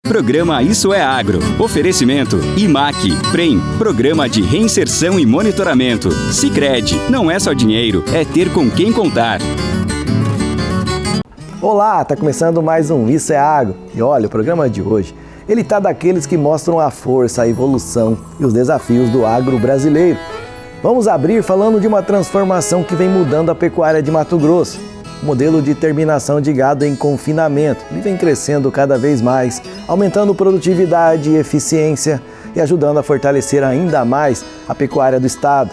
Programa Isso é Agro. Oferecimento IMAC, PREM, Programa de Reinserção e Monitoramento. Sicredi, não é só dinheiro, é ter com quem contar. Olá, tá começando mais um Isso é Agro. E olha, o programa de hoje, ele tá daqueles que mostram a força, a evolução e os desafios do agro brasileiro. Vamos abrir falando de uma transformação que vem mudando a pecuária de Mato Grosso. O modelo de terminação de gado em confinamento. Ele vem crescendo cada vez mais, aumentando produtividade e eficiência e ajudando a fortalecer ainda mais a pecuária do estado.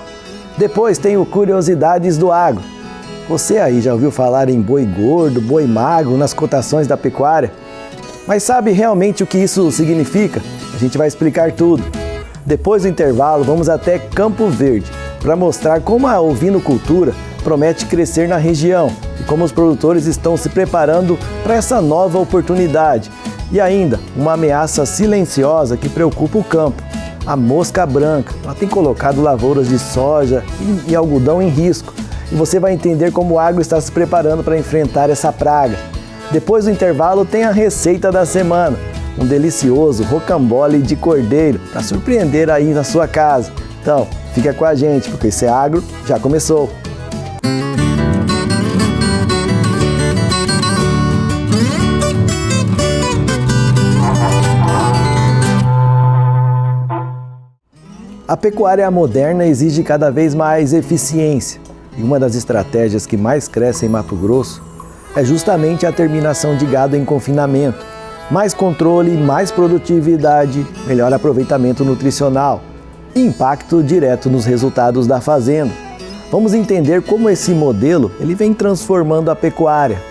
Depois tem o Curiosidades do Agro. Você aí já ouviu falar em boi gordo, boi magro nas cotações da pecuária? Mas sabe realmente o que isso significa? A gente vai explicar tudo. Depois do intervalo, vamos até Campo Verde para mostrar como a ovinocultura promete crescer na região e como os produtores estão se preparando para essa nova oportunidade. E ainda, uma ameaça silenciosa que preocupa o campo. A mosca branca, ela tem colocado lavouras de soja e algodão em risco. E você vai entender como o agro está se preparando para enfrentar essa praga. Depois do intervalo tem a receita da semana, um delicioso rocambole de cordeiro para surpreender aí na sua casa. Então, fica com a gente, porque esse agro já começou. A pecuária moderna exige cada vez mais eficiência. E uma das estratégias que mais cresce em Mato Grosso é justamente a terminação de gado em confinamento. Mais controle, mais produtividade, melhor aproveitamento nutricional e impacto direto nos resultados da fazenda. Vamos entender como esse modelo ele vem transformando a pecuária.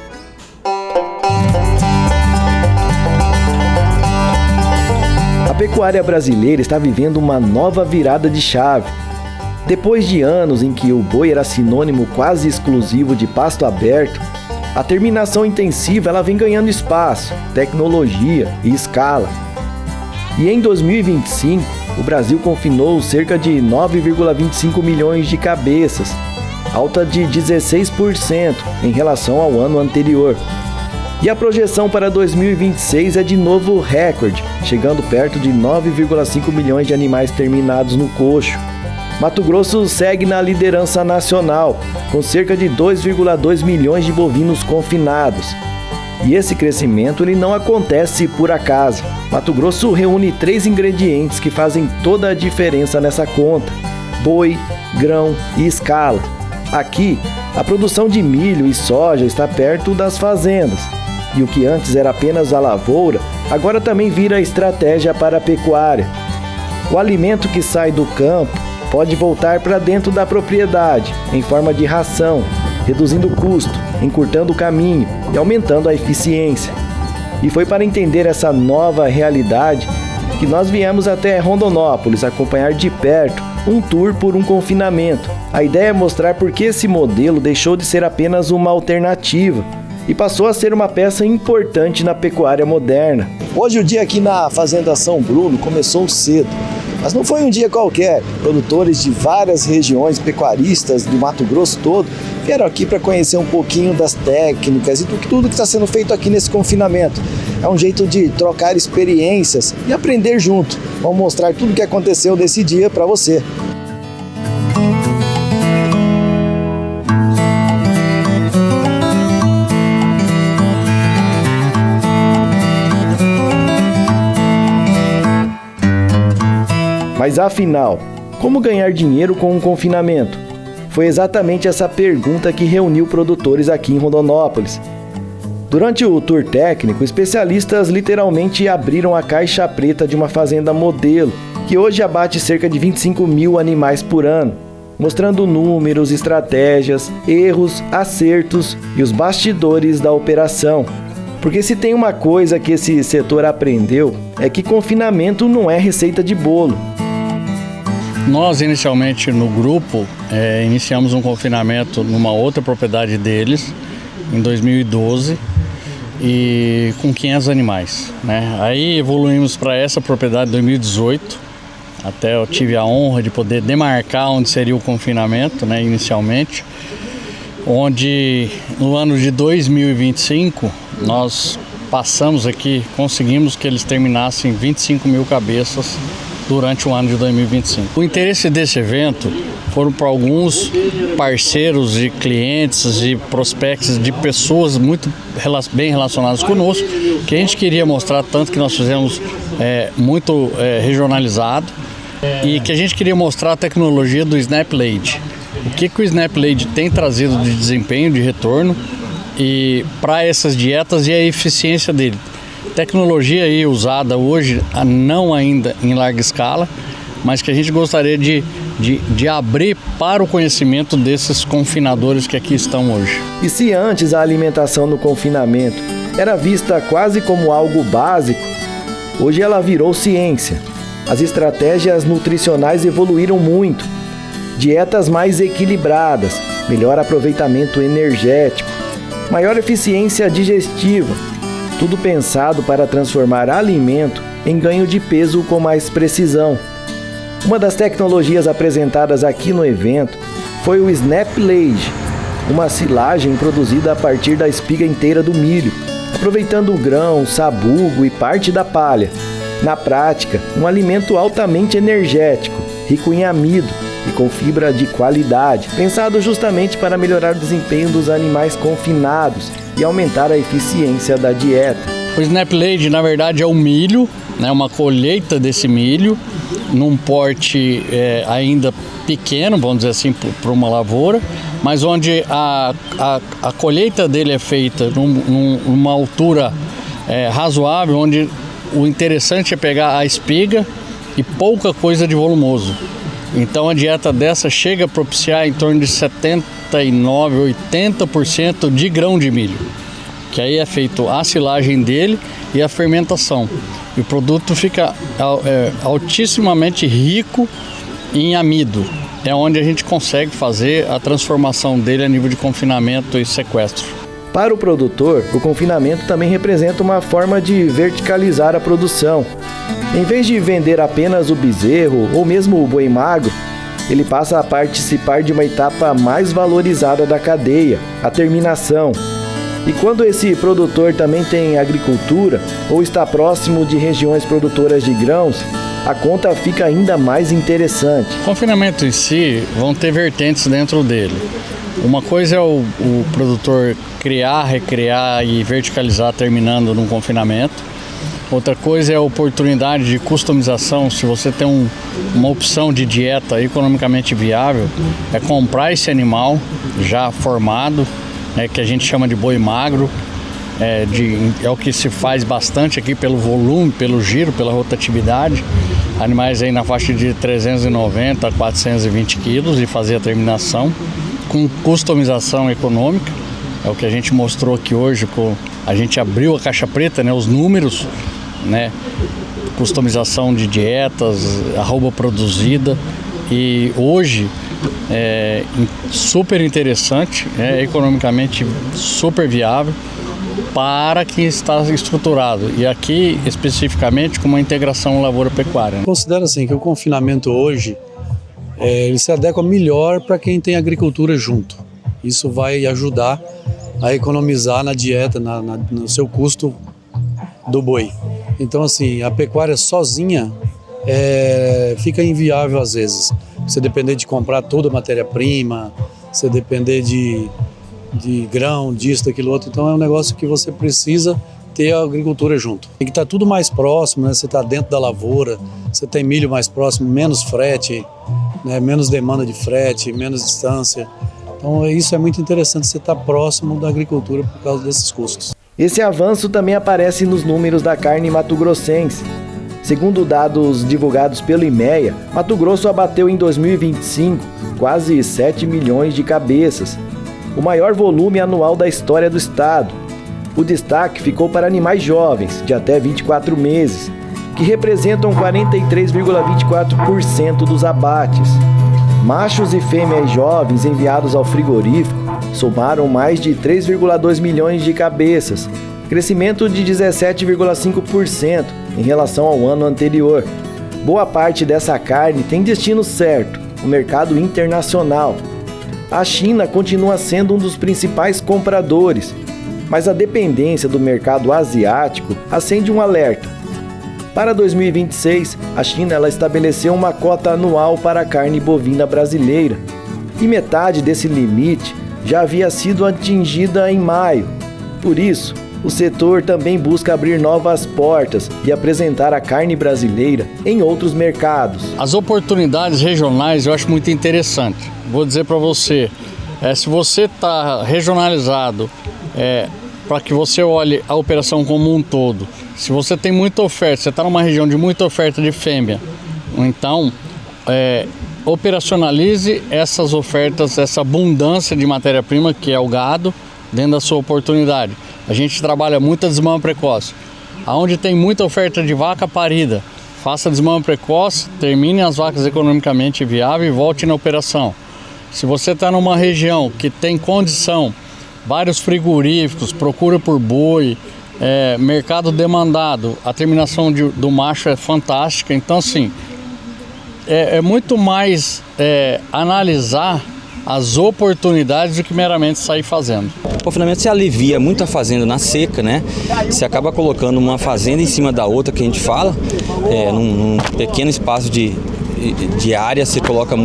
A pecuária brasileira está vivendo uma nova virada de chave. Depois de anos em que o boi era sinônimo quase exclusivo de pasto aberto, a terminação intensiva ela vem ganhando espaço, tecnologia e escala. E em 2025, o Brasil confinou cerca de 9,25 milhões de cabeças, alta de 16% em relação ao ano anterior. E a projeção para 2026 é de novo recorde, chegando perto de 9,5 milhões de animais terminados no coxo. Mato Grosso segue na liderança nacional, com cerca de 2,2 milhões de bovinos confinados. E esse crescimento ele não acontece por acaso. Mato Grosso reúne 3 ingredientes que fazem toda a diferença nessa conta: boi, grão e escala. Aqui, a produção de milho e soja está perto das fazendas. E o que antes era apenas a lavoura, agora também vira estratégia para a pecuária. O alimento que sai do campo pode voltar para dentro da propriedade, em forma de ração, reduzindo o custo, encurtando o caminho e aumentando a eficiência. E foi para entender essa nova realidade que nós viemos até Rondonópolis acompanhar de perto um tour por um confinamento. A ideia é mostrar por que esse modelo deixou de ser apenas uma alternativa e passou a ser uma peça importante na pecuária moderna. Hoje o dia aqui na Fazenda São Bruno começou cedo. Mas não foi um dia qualquer. Produtores de várias regiões, pecuaristas do Mato Grosso todo, vieram aqui para conhecer um pouquinho das técnicas e tudo que está sendo feito aqui nesse confinamento. É um jeito de trocar experiências e aprender junto. Vamos mostrar tudo o que aconteceu nesse dia para você. Mas afinal, como ganhar dinheiro com um confinamento? Foi exatamente essa pergunta que reuniu produtores aqui em Rondonópolis. Durante o tour técnico, especialistas literalmente abriram a caixa preta de uma fazenda modelo, que hoje abate cerca de 25 mil animais por ano, mostrando números, estratégias, erros, acertos e os bastidores da operação. Porque se tem uma coisa que esse setor aprendeu, é que confinamento não é receita de bolo. Nós, inicialmente, no grupo, iniciamos um confinamento numa outra propriedade deles, em 2012, e com 500 animais, né? Aí evoluímos para essa propriedade em 2018, até eu tive a honra de poder demarcar onde seria o confinamento, né, inicialmente, onde no ano de 2025 nós passamos aqui, conseguimos que eles terminassem 25 mil cabeças durante o ano de 2025. O interesse desse evento foram para alguns parceiros e clientes e prospectos de pessoas muito bem relacionadas conosco, que a gente queria mostrar, tanto que nós fizemos muito regionalizado, e que a gente queria mostrar a tecnologia do SnapLade. O que o SnapLade tem trazido de desempenho, de retorno, e para essas dietas e a eficiência dele. Tecnologia aí usada hoje, não ainda em larga escala, mas que a gente gostaria de abrir para o conhecimento desses confinadores que aqui estão hoje. E se antes a alimentação no confinamento era vista quase como algo básico, hoje ela virou ciência. As estratégias nutricionais evoluíram muito. Dietas mais equilibradas, melhor aproveitamento energético, maior eficiência digestiva, tudo pensado para transformar alimento em ganho de peso com mais precisão. Uma das tecnologias apresentadas aqui no evento foi o SnapLade, uma silagem produzida a partir da espiga inteira do milho, aproveitando o grão, sabugo e parte da palha. Na prática, um alimento altamente energético, rico em amido e com fibra de qualidade, pensado justamente para melhorar o desempenho dos animais confinados e aumentar a eficiência da dieta. O SnapLade, na verdade, é o milho, né, uma colheita desse milho, num porte ainda pequeno, vamos dizer assim, para uma lavoura, mas onde a colheita dele é feita numa altura razoável, onde o interessante é pegar a espiga e pouca coisa de volumoso. Então a dieta dessa chega a propiciar em torno de 79%, 80% de grão de milho, que aí é feito a silagem dele e a fermentação. E o produto fica altissimamente rico em amido. É onde a gente consegue fazer a transformação dele a nível de confinamento e sequestro. Para o produtor, o confinamento também representa uma forma de verticalizar a produção. Em vez de vender apenas o bezerro ou mesmo o boi magro, ele passa a participar de uma etapa mais valorizada da cadeia, a terminação. E quando esse produtor também tem agricultura ou está próximo de regiões produtoras de grãos, a conta fica ainda mais interessante. O confinamento em si vão ter vertentes dentro dele. Uma coisa é o produtor criar, recriar e verticalizar terminando num confinamento. Outra coisa é a oportunidade de customização. Se você tem uma opção de dieta economicamente viável, é comprar esse animal já formado, que a gente chama de boi magro. É o que se faz bastante aqui pelo volume, pelo giro, pela rotatividade. Animais aí na faixa de 390 a 420 quilos e fazer a terminação com customização econômica. É o que a gente mostrou aqui hoje, a gente abriu a caixa preta, os números, customização de dietas, arroba produzida, e hoje é super interessante, economicamente super viável para quem está estruturado, e aqui especificamente com uma integração lavoura-pecuária. Considero assim que o confinamento hoje ele se adequa melhor para quem tem agricultura junto. Isso vai ajudar a economizar na dieta, no seu custo do boi. Então assim, a pecuária sozinha fica inviável às vezes. Você depender de comprar toda a matéria-prima, você depender de grão, disso, daquilo outro. Então é um negócio que você precisa ter a agricultura junto. Tem que estar tudo mais próximo, Você está dentro da lavoura, você tem milho mais próximo, menos frete, menos demanda de frete, menos distância. Então isso é muito interessante, você estar próximo da agricultura por causa desses custos. Esse avanço também aparece nos números da carne mato-grossense. Segundo dados divulgados pelo IMEA, Mato Grosso abateu em 2025 quase 7 milhões de cabeças, o maior volume anual da história do estado. O destaque ficou para animais jovens, de até 24 meses, que representam 43,24% dos abates. Machos e fêmeas jovens enviados ao frigorífico somaram mais de 3,2 milhões de cabeças, crescimento de 17,5% em relação ao ano anterior. Boa parte dessa carne tem destino certo, o mercado internacional. A China continua sendo um dos principais compradores, mas a dependência do mercado asiático acende um alerta. Para 2026, a China ela estabeleceu uma cota anual para a carne bovina brasileira, e metade desse limite já havia sido atingida em maio. Por isso, o setor também busca abrir novas portas e apresentar a carne brasileira em outros mercados. As oportunidades regionais eu acho muito interessante. Vou dizer para você, se você está regionalizado, para que você olhe a operação como um todo, se você tem muita oferta, você está numa região de muita oferta de fêmea, então operacionalize essas ofertas, essa abundância de matéria-prima que é o gado, dentro da sua oportunidade. A gente trabalha muito a desmama precoce. Aonde tem muita oferta de vaca parida, faça desmama precoce, termine as vacas economicamente viáveis e volte na operação. Se você está numa região que tem condição, vários frigoríficos, procura por boi, mercado demandado, a terminação do macho é fantástica. Então, assim, é muito mais analisar as oportunidades do que meramente sair fazendo. O confinamento se alivia muito a fazenda na seca, né? Você acaba colocando uma fazenda em cima da outra, que a gente fala, num pequeno espaço de área, você coloca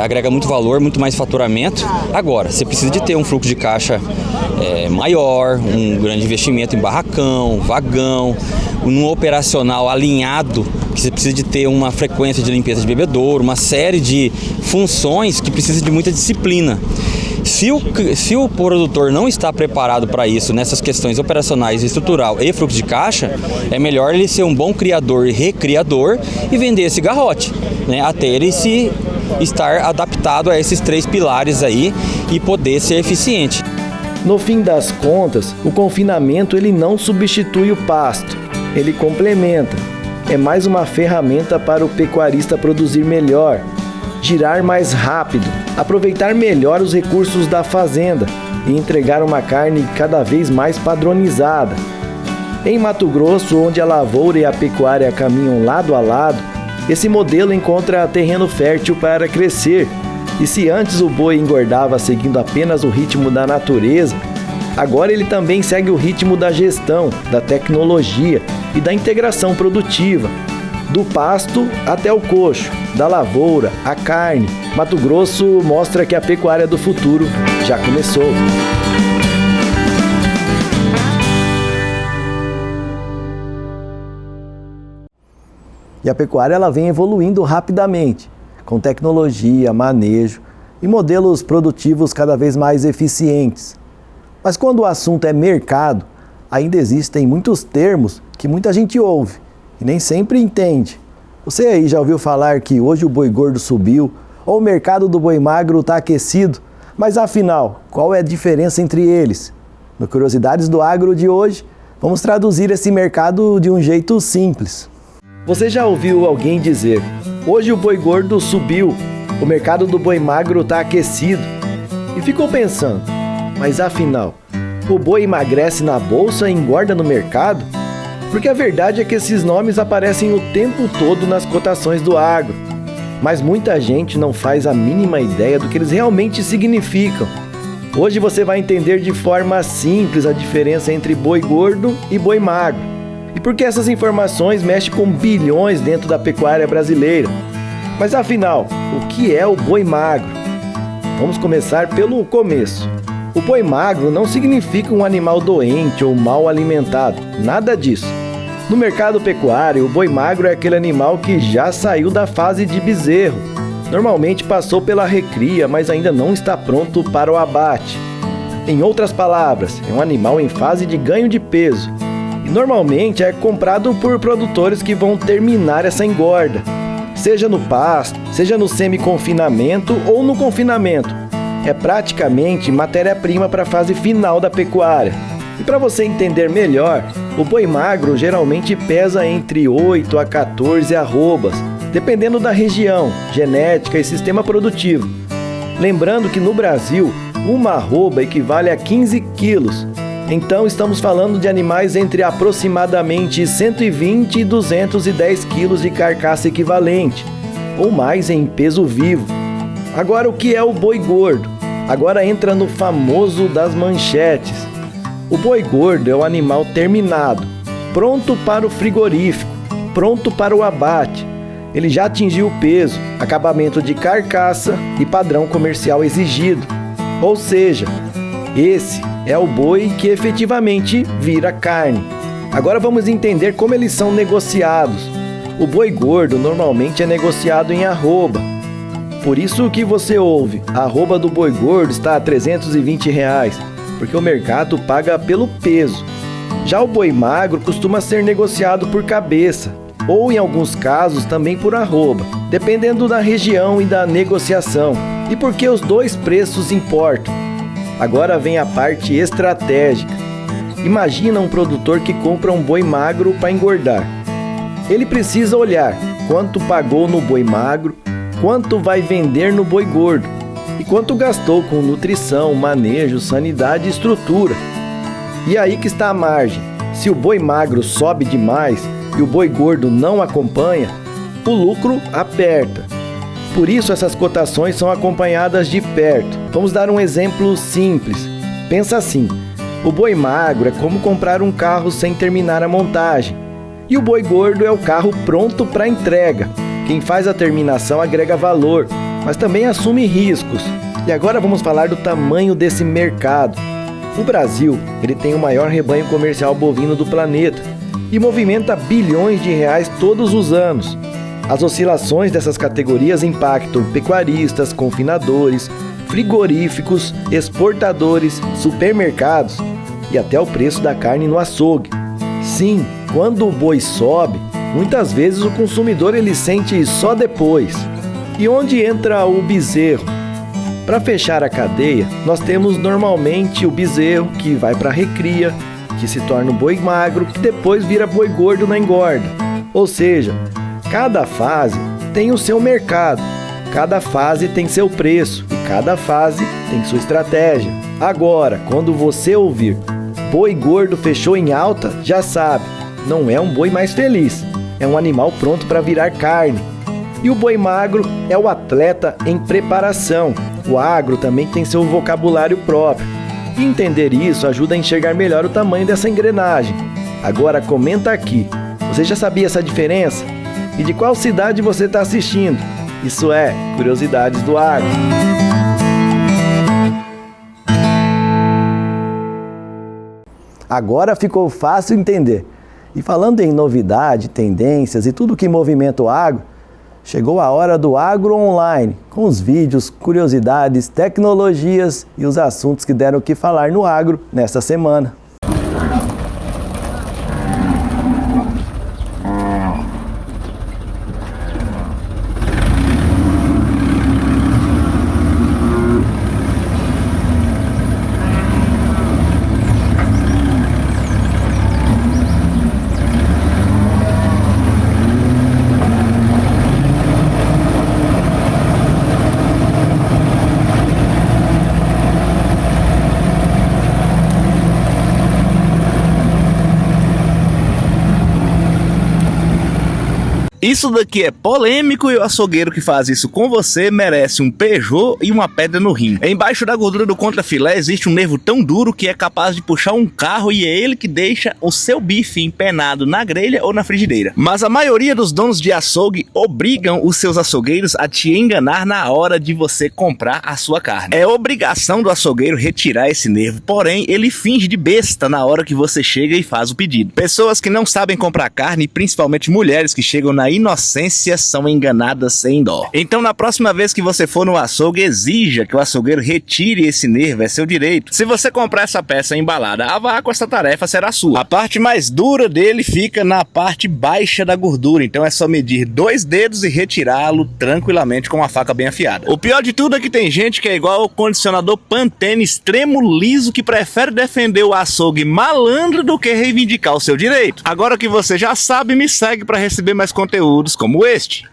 agrega muito valor, muito mais faturamento. Agora, você precisa de ter um fluxo de caixa maior, um grande investimento em barracão, vagão, num operacional alinhado, que você precisa de ter uma frequência de limpeza de bebedouro, uma série de funções que precisa de muita disciplina. Se o produtor não está preparado para isso, nessas questões operacionais, estrutural e fluxo de caixa, é melhor ele ser um bom criador e recriador e vender esse garrote, né, até ele estar adaptado a esses 3 pilares aí e poder ser eficiente. No fim das contas, o confinamento ele não substitui o pasto, ele complementa. É mais uma ferramenta para o pecuarista produzir melhor, girar mais rápido, aproveitar melhor os recursos da fazenda e entregar uma carne cada vez mais padronizada. Em Mato Grosso, onde a lavoura e a pecuária caminham lado a lado, esse modelo encontra terreno fértil para crescer. E se antes o boi engordava seguindo apenas o ritmo da natureza, agora ele também segue o ritmo da gestão, da tecnologia e da integração produtiva. Do pasto até o coxo, da lavoura, à carne, Mato Grosso mostra que a pecuária do futuro já começou. E a pecuária ela vem evoluindo rapidamente, com tecnologia, manejo e modelos produtivos cada vez mais eficientes. Mas quando o assunto é mercado, ainda existem muitos termos que muita gente ouve e nem sempre entende. Você aí já ouviu falar que hoje o boi gordo subiu ou o mercado do boi magro está aquecido? Mas afinal, qual é a diferença entre eles? No Curiosidades do Agro de hoje, vamos traduzir esse mercado de um jeito simples. Você já ouviu alguém dizer: hoje o boi gordo subiu, o mercado do boi magro está aquecido? E ficou pensando, mas afinal, o boi emagrece na bolsa e engorda no mercado? Porque a verdade é que esses nomes aparecem o tempo todo nas cotações do agro, mas muita gente não faz a mínima ideia do que eles realmente significam. Hoje você vai entender de forma simples a diferença entre boi gordo e boi magro, e porque essas informações mexem com bilhões dentro da pecuária brasileira. Mas afinal, o que é o boi magro? Vamos começar pelo começo. O boi magro não significa um animal doente ou mal alimentado, nada disso. No mercado pecuário, o boi magro é aquele animal que já saiu da fase de bezerro. Normalmente passou pela recria, mas ainda não está pronto para o abate. Em outras palavras, é um animal em fase de ganho de peso. E normalmente é comprado por produtores que vão terminar essa engorda, seja no pasto, seja no semi-confinamento ou no confinamento. É praticamente matéria-prima para a fase final da pecuária. E para você entender melhor, o boi magro geralmente pesa entre 8 a 14 arrobas, dependendo da região, genética e sistema produtivo. Lembrando que no Brasil, uma arroba equivale a 15 quilos. Então estamos falando de animais entre aproximadamente 120 e 210 quilos de carcaça equivalente, ou mais em peso vivo. Agora, o que é o boi gordo? Agora entra no famoso das manchetes. O boi gordo é o animal terminado, pronto para o frigorífico, pronto para o abate. Ele já atingiu o peso, acabamento de carcaça e padrão comercial exigido. Ou seja, esse é o boi que efetivamente vira carne. Agora vamos entender como eles são negociados. O boi gordo normalmente é negociado em arroba. Por isso que você ouve, a arroba do boi gordo está a R$320, porque o mercado paga pelo peso. Já o boi magro costuma ser negociado por cabeça, ou em alguns casos também por arroba, dependendo da região e da negociação, e porque os dois preços importam. Agora vem a parte estratégica. Imagina um produtor que compra um boi magro para engordar. Ele precisa olhar quanto pagou no boi magro, quanto vai vender no boi gordo e quanto gastou com nutrição, manejo, sanidade e estrutura. E aí que está a margem. Se o boi magro sobe demais e o boi gordo não acompanha, o lucro aperta. Por isso essas cotações são acompanhadas de perto. Vamos dar um exemplo simples. Pensa assim, o boi magro é como comprar um carro sem terminar a montagem. E o boi gordo é o carro pronto para entrega. Quem faz a terminação agrega valor, mas também assume riscos. E agora vamos falar do tamanho desse mercado. O Brasil, ele tem o maior rebanho comercial bovino do planeta e movimenta bilhões de reais todos os anos. As oscilações dessas categorias impactam pecuaristas, confinadores, frigoríficos, exportadores, supermercados e até o preço da carne no açougue. Sim, quando o boi sobe, muitas vezes o consumidor ele sente só depois. E onde entra o bezerro? Para fechar a cadeia, nós temos normalmente o bezerro que vai para a recria, que se torna um boi magro, que depois vira boi gordo na engorda. Ou seja, cada fase tem o seu mercado, cada fase tem seu preço e cada fase tem sua estratégia. Agora, quando você ouvir boi gordo fechou em alta, já sabe, não é um boi mais feliz, é um animal pronto para virar carne. E o boi magro é o atleta em preparação. O agro também tem seu vocabulário próprio. E entender isso ajuda a enxergar melhor o tamanho dessa engrenagem. Agora comenta aqui, você já sabia essa diferença? E de qual cidade você está assistindo? Isso é Curiosidades do Agro. Agora ficou fácil entender. E falando em novidade, tendências e tudo que movimenta o agro, chegou a hora do Agro Online, com os vídeos, curiosidades, tecnologias e os assuntos que deram o que falar no agro nesta semana. Isso daqui é polêmico e o açougueiro que faz isso com você merece um Peugeot e uma pedra no rim. Embaixo da gordura do contrafilé existe um nervo tão duro que é capaz de puxar um carro e é ele que deixa o seu bife empenado na grelha ou na frigideira. Mas a maioria dos donos de açougue obrigam os seus açougueiros a te enganar na hora de você comprar a sua carne. É obrigação do açougueiro retirar esse nervo, porém ele finge de besta na hora que você chega e faz o pedido. Pessoas que não sabem comprar carne, principalmente mulheres que chegam na inocência, são enganadas sem dó. Então na próxima vez que você for no açougue, exija que o açougueiro retire esse nervo, é seu direito. Se você comprar essa peça embalada a vácuo, essa tarefa será sua. A parte mais dura dele fica na parte baixa da gordura, então é só medir 2 dedos e retirá-lo tranquilamente com uma faca bem afiada. O pior de tudo é que tem gente que é igual ao condicionador Pantene extremo liso que prefere defender o açougue malandro do que reivindicar o seu direito. Agora que você já sabe, me segue para receber mais conteúdos como este.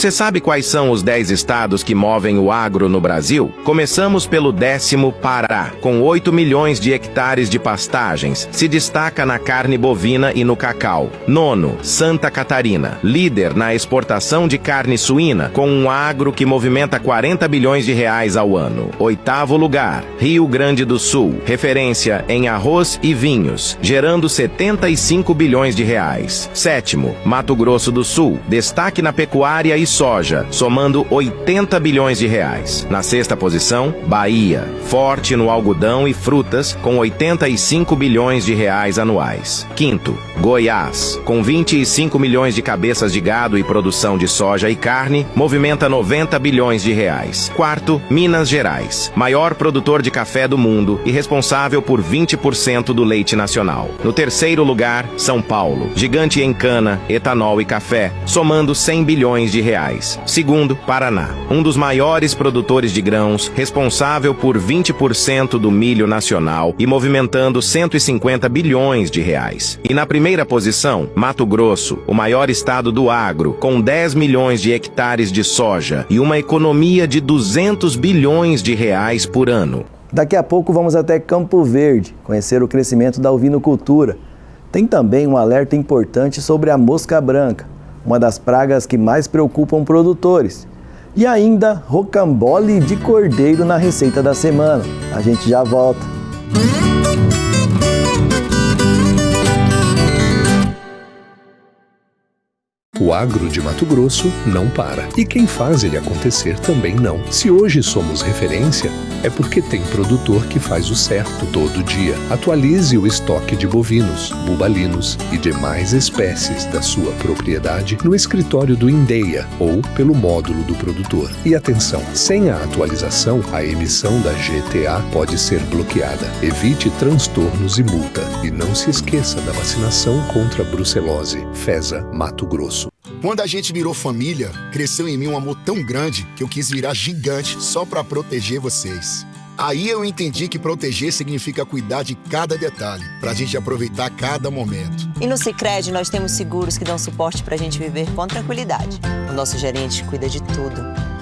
Você sabe quais são os 10 estados que movem o agro no Brasil? Começamos pelo 10º Pará, com 8 milhões de hectares de pastagens. Se destaca na carne bovina e no cacau. 9º, Santa Catarina, líder na exportação de carne suína, com um agro que movimenta 40 bilhões de reais ao ano. 8º lugar, Rio Grande do Sul, referência em arroz e vinhos, gerando 75 bilhões de reais. 7º, Mato Grosso do Sul, destaque na pecuária e soja, somando 80 bilhões de reais. Na 6ª posição, Bahia, forte no algodão e frutas, com 85 bilhões de reais anuais. 5º, Goiás, com 25 milhões de cabeças de gado e produção de soja e carne, movimenta 90 bilhões de reais. 4º, Minas Gerais, maior produtor de café do mundo e responsável por 20% do leite nacional. No 3º lugar, São Paulo, gigante em cana, etanol e café, somando 100 bilhões de reais. 2º, Paraná, um dos maiores produtores de grãos, responsável por 20% do milho nacional e movimentando 150 bilhões de reais. E na 1ª posição, Mato Grosso, o maior estado do agro, com 10 milhões de hectares de soja e uma economia de 200 bilhões de reais por ano. Daqui a pouco vamos até Campo Verde, conhecer o crescimento da ovinocultura. Tem também um alerta importante sobre a mosca branca, uma das pragas que mais preocupam produtores. E ainda rocambole de cordeiro na receita da semana. A gente já volta. O agro de Mato Grosso não para. E quem faz ele acontecer também não. Se hoje somos referência, é porque tem produtor que faz o certo todo dia. Atualize o estoque de bovinos, bubalinos e demais espécies da sua propriedade no escritório do INDEA ou pelo módulo do produtor. E atenção, sem a atualização, a emissão da GTA pode ser bloqueada. Evite transtornos e multa. E não se esqueça da vacinação contra a brucelose. FESA, Mato Grosso. Quando a gente virou família, cresceu em mim um amor tão grande que eu quis virar gigante só para proteger vocês. Aí eu entendi que proteger significa cuidar de cada detalhe, pra gente aproveitar cada momento. E no Sicredi nós temos seguros que dão suporte pra gente viver com tranquilidade. O nosso gerente cuida de tudo.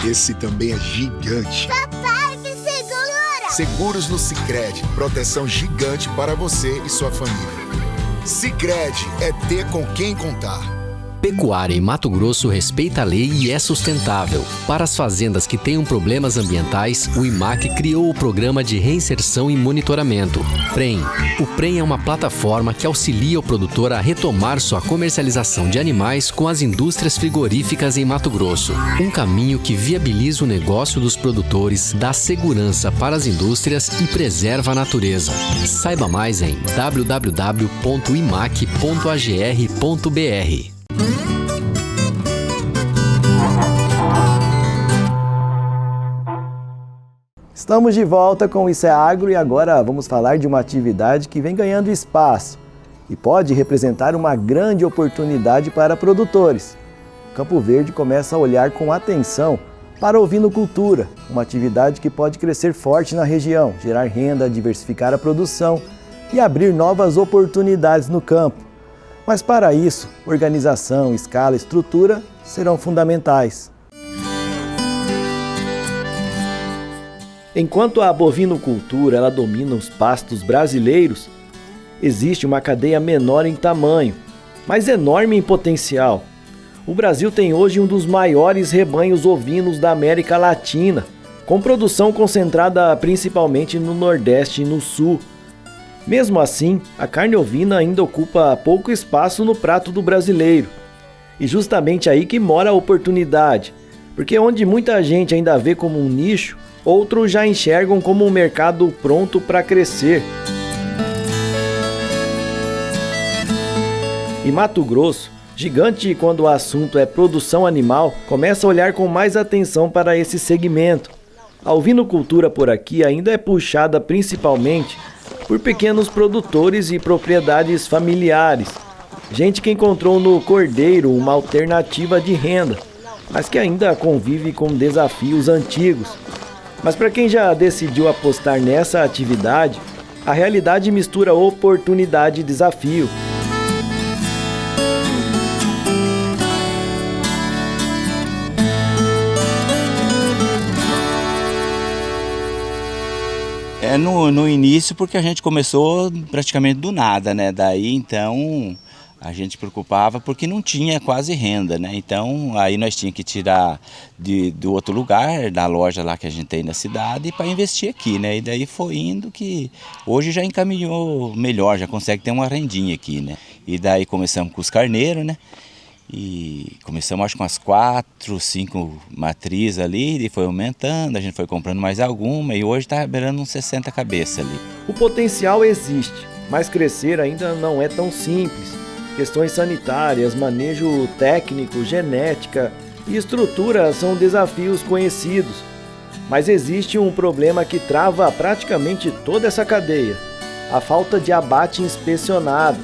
Esse também é gigante. Papai, me segura! Seguros no Sicredi, proteção gigante para você e sua família. Sicredi é ter com quem contar. Pecuária em Mato Grosso respeita a lei e é sustentável. Para as fazendas que tenham problemas ambientais, o IMAC criou o Programa de Reinserção e Monitoramento, PREM. O PREM é uma plataforma que auxilia o produtor a retomar sua comercialização de animais com as indústrias frigoríficas em Mato Grosso. Um caminho que viabiliza o negócio dos produtores, dá segurança para as indústrias e preserva a natureza. Saiba mais em www.imac.agr.br. Estamos de volta com o Isso é Agro e agora vamos falar de uma atividade que vem ganhando espaço e pode representar uma grande oportunidade para produtores. Campo Verde começa a olhar com atenção para a ovinocultura, uma atividade que pode crescer forte na região, gerar renda, diversificar a produção e abrir novas oportunidades no campo. Mas para isso, organização, escala e estrutura serão fundamentais. Enquanto a bovinocultura ela domina os pastos brasileiros, existe uma cadeia menor em tamanho, mas enorme em potencial. O Brasil tem hoje um dos maiores rebanhos ovinos da América Latina, com produção concentrada principalmente no Nordeste e no Sul. Mesmo assim, a carne ovina ainda ocupa pouco espaço no prato do brasileiro. E justamente aí que mora a oportunidade, porque onde muita gente ainda vê como um nicho, outros já enxergam como um mercado pronto para crescer. Em Mato Grosso, gigante quando o assunto é produção animal, começa a olhar com mais atenção para esse segmento. A ovinocultura por aqui ainda é puxada principalmente por pequenos produtores e propriedades familiares. Gente que encontrou no cordeiro uma alternativa de renda, mas que ainda convive com desafios antigos. Mas para quem já decidiu apostar nessa atividade, a realidade mistura oportunidade e desafio. No início, porque a gente começou praticamente do nada, né? Daí então a gente preocupava porque não tinha quase renda, né? Então aí nós tínhamos que tirar do outro lugar, da loja lá que a gente tem na cidade, para investir aqui, né? E daí foi indo que hoje já encaminhou melhor, já consegue ter uma rendinha aqui, né? E daí começamos com os carneiros, né? E começamos acho com umas 4, 5 matrizes ali, e foi aumentando, a gente foi comprando mais alguma e hoje está beirando uns 60 cabeças ali. O potencial existe, mas crescer ainda não é tão simples. Questões sanitárias, manejo técnico, genética e estrutura são desafios conhecidos. Mas existe um problema que trava praticamente toda essa cadeia: a falta de abate inspecionado.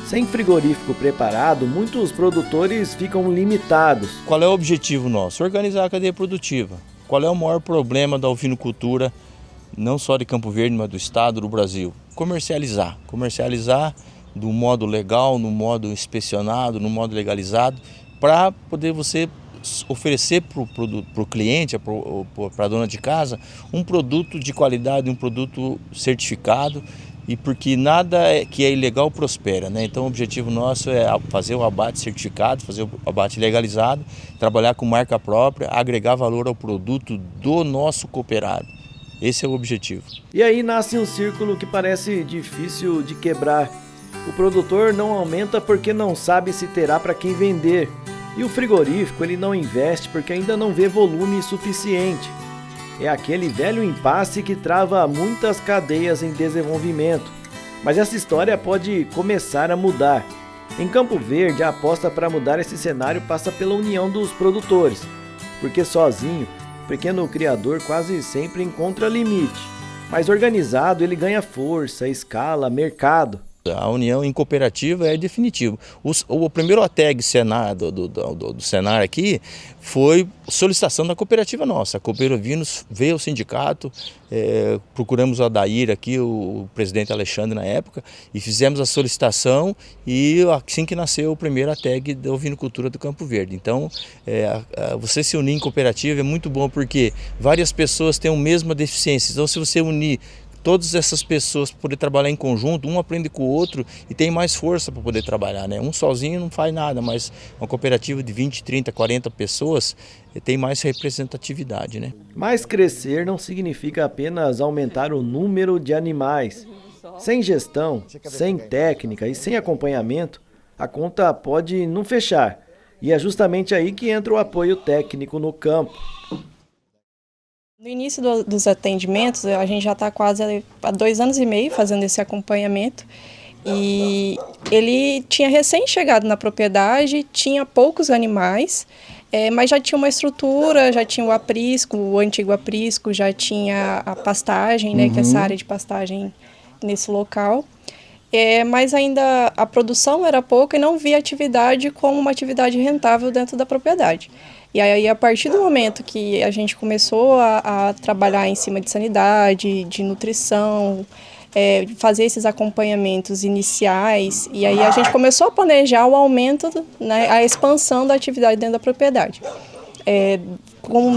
Sem frigorífico preparado, muitos produtores ficam limitados. Qual é o objetivo nosso? Organizar a cadeia produtiva. Qual é o maior problema da ovinocultura, não só de Campo Verde, mas do estado, do Brasil? Comercializar. Comercializar do modo legal, no modo inspecionado, no modo legalizado, para poder você oferecer para o cliente, para a dona de casa, um produto de qualidade, um produto certificado, e porque nada que é ilegal prospera, né? Então o objetivo nosso é fazer o abate certificado, fazer o abate legalizado, trabalhar com marca própria, agregar valor ao produto do nosso cooperado. Esse é o objetivo. E aí nasce um círculo que parece difícil de quebrar. O produtor não aumenta porque não sabe se terá para quem vender. E o frigorífico ele não investe porque ainda não vê volume suficiente. É aquele velho impasse que trava muitas cadeias em desenvolvimento. Mas essa história pode começar a mudar. Em Campo Verde, a aposta para mudar esse cenário passa pela união dos produtores. Porque sozinho, o pequeno criador quase sempre encontra limite. Mas organizado, ele ganha força, escala, mercado. A união em cooperativa é definitivo. O primeiro ATEG Senar, do Senar aqui foi solicitação da cooperativa nossa. A Cooperavinos veio ao sindicato, procuramos o Adair aqui, o presidente Alexandre na época, e fizemos a solicitação, e assim que nasceu o primeiro ATEG da ovinocultura do Campo Verde. Então, você se unir em cooperativa é muito bom porque várias pessoas têm a mesma deficiência. Então, se você unir todas essas pessoas para poder trabalhar em conjunto, um aprende com o outro e tem mais força para poder trabalhar, né? Um sozinho não faz nada, mas uma cooperativa de 20, 30, 40 pessoas tem mais representatividade, né? Mas crescer não significa apenas aumentar o número de animais. Sem gestão, sem técnica e sem acompanhamento, a conta pode não fechar. E é justamente aí que entra o apoio técnico no campo. No início dos atendimentos, a gente já está quase há 2 anos e meio fazendo esse acompanhamento, e ele tinha recém-chegado na propriedade, tinha poucos animais, mas já tinha uma estrutura, já tinha o aprisco, o antigo aprisco, já tinha a pastagem, né, que é essa área de pastagem nesse local. Mas ainda a produção era pouca e não via a atividade como uma atividade rentável dentro da propriedade. E aí, a partir do momento que a gente começou a trabalhar em cima de sanidade, de nutrição, fazer esses acompanhamentos iniciais, e aí a gente começou a planejar o aumento, né, a expansão da atividade dentro da propriedade.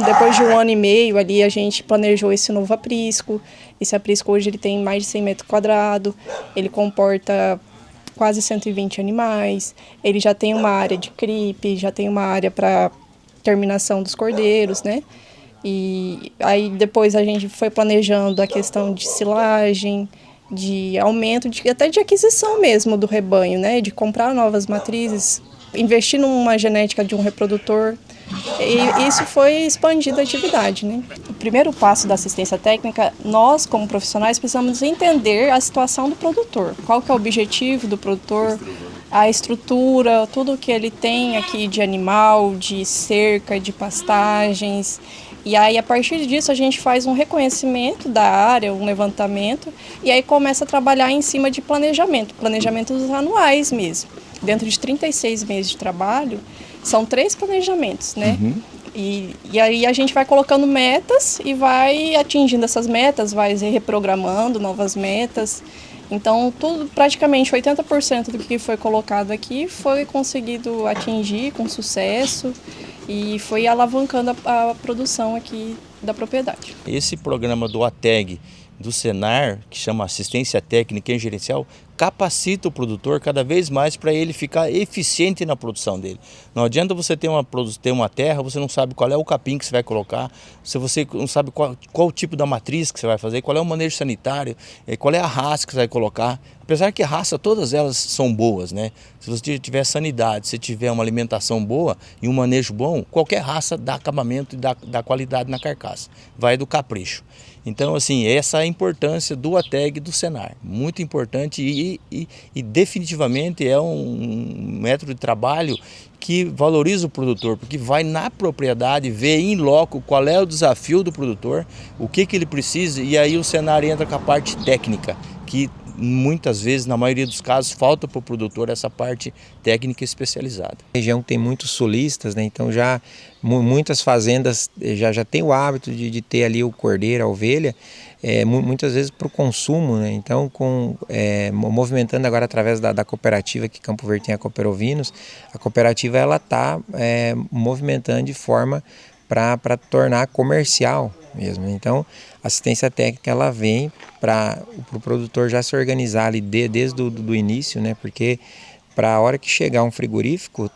Depois de 1 ano e meio ali, a gente planejou esse novo aprisco. Esse aprisco hoje ele tem mais de 100 metros quadrados, ele comporta quase 120 animais, ele já tem uma área de cripe, já tem uma área para terminação dos cordeiros, né? E aí depois a gente foi planejando a questão de silagem, de aumento, até de aquisição mesmo do rebanho, né? De comprar novas matrizes, investir numa genética de um reprodutor. E isso foi expandindo a atividade, né? O primeiro passo da assistência técnica, nós como profissionais precisamos entender a situação do produtor. Qual que é o objetivo do produtor, a estrutura, tudo que ele tem aqui de animal, de cerca, de pastagens. E aí, a partir disso, a gente faz um reconhecimento da área, um levantamento, e aí começa a trabalhar em cima de planejamentos anuais mesmo. Dentro de 36 meses de trabalho, são 3 planejamentos, né? E aí a gente vai colocando metas e vai atingindo essas metas, vai reprogramando novas metas. Então, praticamente 80% do que foi colocado aqui foi conseguido atingir com sucesso e foi alavancando a produção aqui da propriedade. Esse programa do ATEG do Senar, que chama Assistência Técnica e Gerencial, capacita o produtor cada vez mais para ele ficar eficiente na produção dele. Não adianta você ter uma terra, você não sabe qual é o capim que você vai colocar, se você não sabe qual o tipo da matriz que você vai fazer, qual é o manejo sanitário, qual é a raça que você vai colocar. Apesar que a raça, todas elas são boas, né? Se você tiver sanidade, se tiver uma alimentação boa e um manejo bom, qualquer raça dá acabamento e dá qualidade na carcaça. Vai do capricho. Então, assim, essa é a importância do ATEG do Senar. Muito importante e definitivamente é um método de trabalho que valoriza o produtor, porque vai na propriedade ver em loco qual é o desafio do produtor, o que ele precisa, e aí o Senar entra com a parte técnica, que muitas vezes, na maioria dos casos, falta para o produtor essa parte técnica especializada. A região tem muitos sulistas, né? Então já muitas fazendas já tem o hábito de ter ali o cordeiro, a ovelha, muitas vezes para o consumo, né? Então movimentando agora através da cooperativa que Campo Verde tem, a Cooperovinos, a cooperativa ela está movimentando de forma para tornar comercial mesmo. Então a assistência técnica ela vem para o produtor já se organizar ali desde o início, né? Porque para a hora que chegar um frigorífico,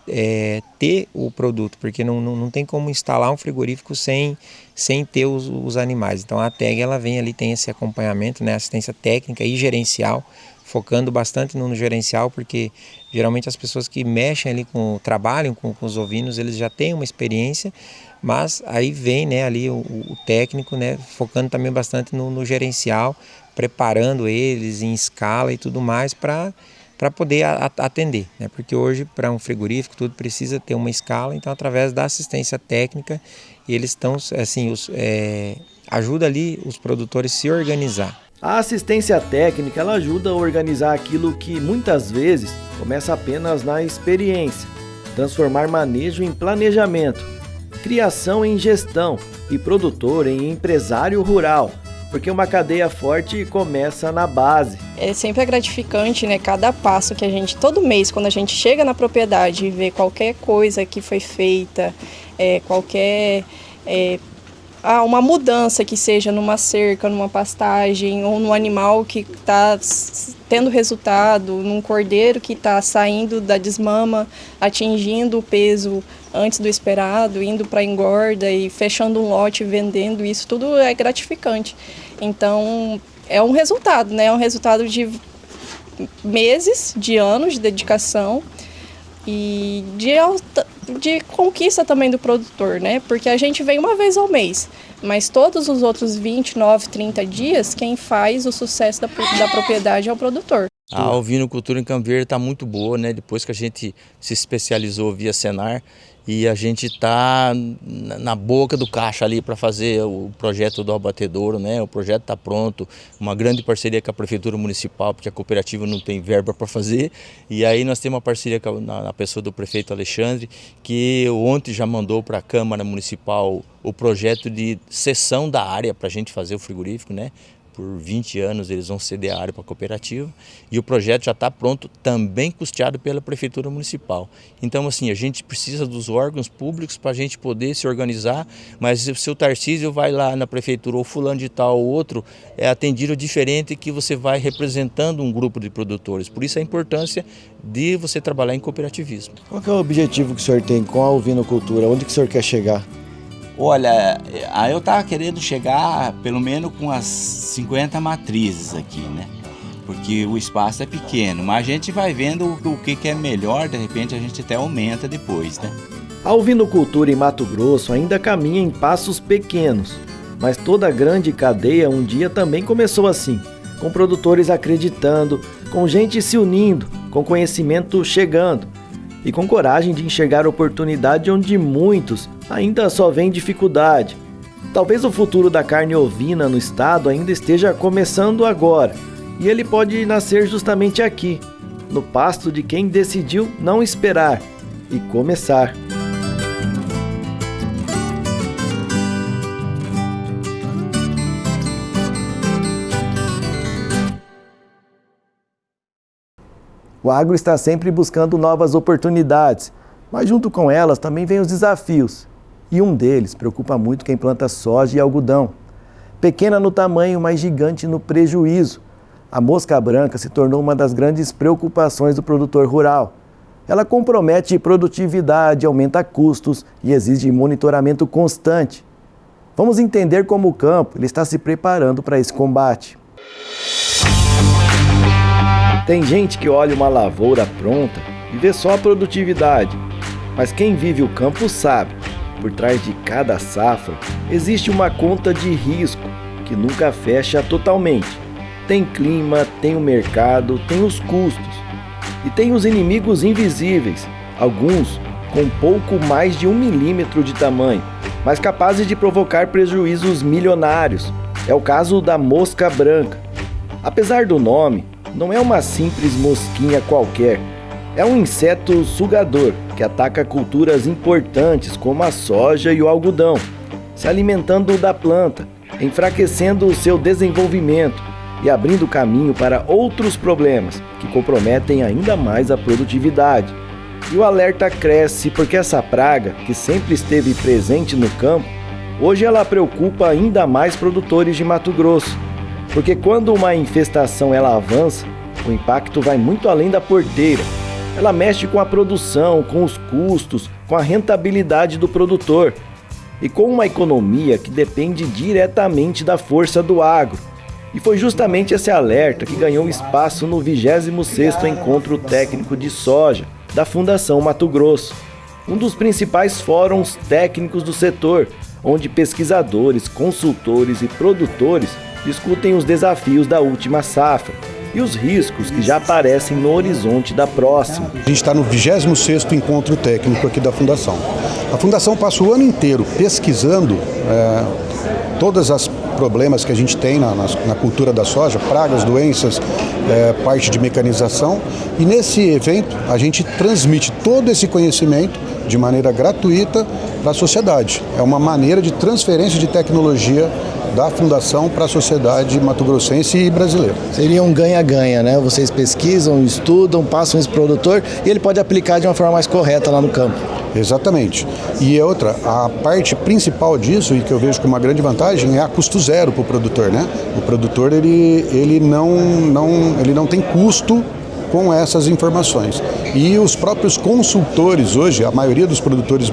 ter o produto, porque não tem como instalar um frigorífico sem ter os animais. Então a ATEG ela vem ali, tem esse acompanhamento, né? Assistência técnica e gerencial, focando bastante no gerencial, porque geralmente as pessoas que mexem ali trabalham com os ovinos, eles já têm uma experiência, mas aí vem, né, ali o técnico, né, focando também bastante no gerencial, preparando eles em escala e tudo mais para poder atender, né? Porque hoje para um frigorífico tudo precisa ter uma escala, então através da assistência técnica eles estão assim, ajuda ali os produtores a se organizar. A assistência técnica ela ajuda a organizar aquilo que muitas vezes começa apenas na experiência, transformar manejo em planejamento, criação em gestão e produtor em empresário rural, porque uma cadeia forte começa na base. Sempre é gratificante, né? Cada passo que a gente, todo mês, quando a gente chega na propriedade e vê qualquer coisa que foi feita, uma mudança que seja numa cerca, numa pastagem ou num animal que está tendo resultado, num cordeiro que está saindo da desmama, atingindo o peso antes do esperado, indo para engorda e fechando um lote, vendendo, isso tudo é gratificante. Então é um resultado, né? É um resultado de meses, de anos de dedicação e de conquista também do produtor, né? Porque a gente vem uma vez ao mês, mas todos os outros 29, 30 dias, quem faz o sucesso da propriedade é o produtor. A ovinocultura em Campo Verde está muito boa, né? Depois que a gente se especializou via Senar e a gente está na boca do caixa ali para fazer o projeto do abatedouro, né? O projeto está pronto, uma grande parceria com a Prefeitura Municipal, porque a cooperativa não tem verba para fazer. E aí nós temos uma parceria na pessoa do prefeito Alexandre, que ontem já mandou para a Câmara Municipal o projeto de cessão da área para a gente fazer o frigorífico, né? Por 20 anos eles vão ceder a área para a cooperativa e o projeto já está pronto, também custeado pela Prefeitura Municipal. Então, assim, a gente precisa dos órgãos públicos para a gente poder se organizar, mas se o Tarcísio vai lá na Prefeitura ou fulano de tal ou outro, é atendido diferente que você vai representando um grupo de produtores. Por isso a importância de você trabalhar em cooperativismo. Qual que é o objetivo que o senhor tem com a ovinocultura? Onde que o senhor quer chegar? Olha, eu estava querendo chegar pelo menos com as 50 matrizes aqui, né? Porque o espaço é pequeno, mas a gente vai vendo o que é melhor, de repente a gente até aumenta depois, né? A ovinocultura em Mato Grosso ainda caminha em passos pequenos, mas toda grande cadeia um dia também começou assim, com produtores acreditando, com gente se unindo, com conhecimento chegando e com coragem de enxergar oportunidade onde muitos ainda só veem dificuldade. Talvez o futuro da carne ovina no estado ainda esteja começando agora, e ele pode nascer justamente aqui, no pasto de quem decidiu não esperar e começar. O agro está sempre buscando novas oportunidades, mas junto com elas também vêm os desafios. E um deles preocupa muito quem planta soja e algodão. Pequena no tamanho, mas gigante no prejuízo. A mosca branca se tornou uma das grandes preocupações do produtor rural. Ela compromete produtividade, aumenta custos e exige monitoramento constante. Vamos entender como o campo ele está se preparando para esse combate. Tem gente que olha uma lavoura pronta e vê só a produtividade. Mas quem vive o campo sabe, por trás de cada safra existe uma conta de risco que nunca fecha totalmente. Tem clima, tem o mercado, tem os custos. E tem os inimigos invisíveis, alguns com pouco mais de 1 milímetro de tamanho, mas capazes de provocar prejuízos milionários. É o caso da mosca branca. Apesar do nome, não é uma simples mosquinha qualquer. É um inseto sugador que ataca culturas importantes como a soja e o algodão, se alimentando da planta, enfraquecendo o seu desenvolvimento e abrindo caminho para outros problemas que comprometem ainda mais a produtividade. E o alerta cresce porque essa praga, que sempre esteve presente no campo, hoje ela preocupa ainda mais produtores de Mato Grosso. Porque quando uma infestação ela avança, o impacto vai muito além da porteira. Ela mexe com a produção, com os custos, com a rentabilidade do produtor e com uma economia que depende diretamente da força do agro. E foi justamente esse alerta que ganhou espaço no 26º Encontro Técnico de Soja da Fundação Mato Grosso, um dos principais fóruns técnicos do setor, onde pesquisadores, consultores e produtores discutem os desafios da última safra e os riscos que já aparecem no horizonte da próxima. A gente está no 26º Encontro Técnico aqui da Fundação. A Fundação passa o ano inteiro pesquisando todos os problemas que a gente tem na cultura da soja, pragas, doenças, parte de mecanização. E nesse evento a gente transmite todo esse conhecimento de maneira gratuita para a sociedade. É uma maneira de transferência de tecnologia da Fundação para a sociedade mato-grossense e brasileira. Seria um ganha-ganha, né? Vocês pesquisam, estudam, passam esse produtor e ele pode aplicar de uma forma mais correta lá no campo. Exatamente. E outra, a parte principal disso, e que eu vejo como uma grande vantagem, é a custo zero para o produtor, né? O produtor ele não tem custo com essas informações. E os próprios consultores hoje, a maioria dos produtores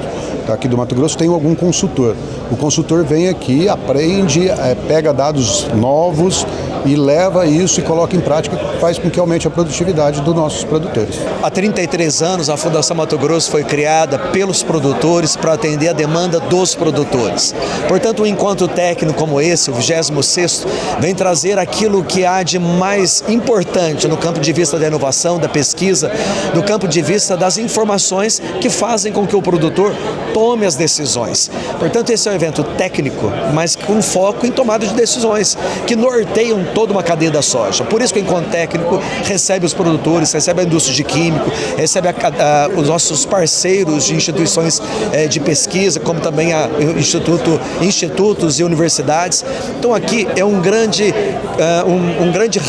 aqui do Mato Grosso tem algum consultor. O consultor vem aqui, aprende, pega dados novos e leva isso e coloca em prática, faz com que aumente a produtividade dos nossos produtores. Há 33 anos, a Fundação Mato Grosso foi criada pelos produtores para atender a demanda dos produtores. Portanto, um encontro técnico como esse, o 26º, vem trazer aquilo que há de mais importante no campo de vista da inovação, da pesquisa, no campo de vista das informações que fazem com que o produtor tome as decisões. Portanto, esse é um evento técnico, mas com foco em tomada de decisões, que norteiam toda uma cadeia da soja. Por isso que o encontro técnico recebe os produtores, recebe a indústria de químico, recebe os nossos parceiros de instituições de pesquisa, como também institutos e universidades. Então aqui é um grande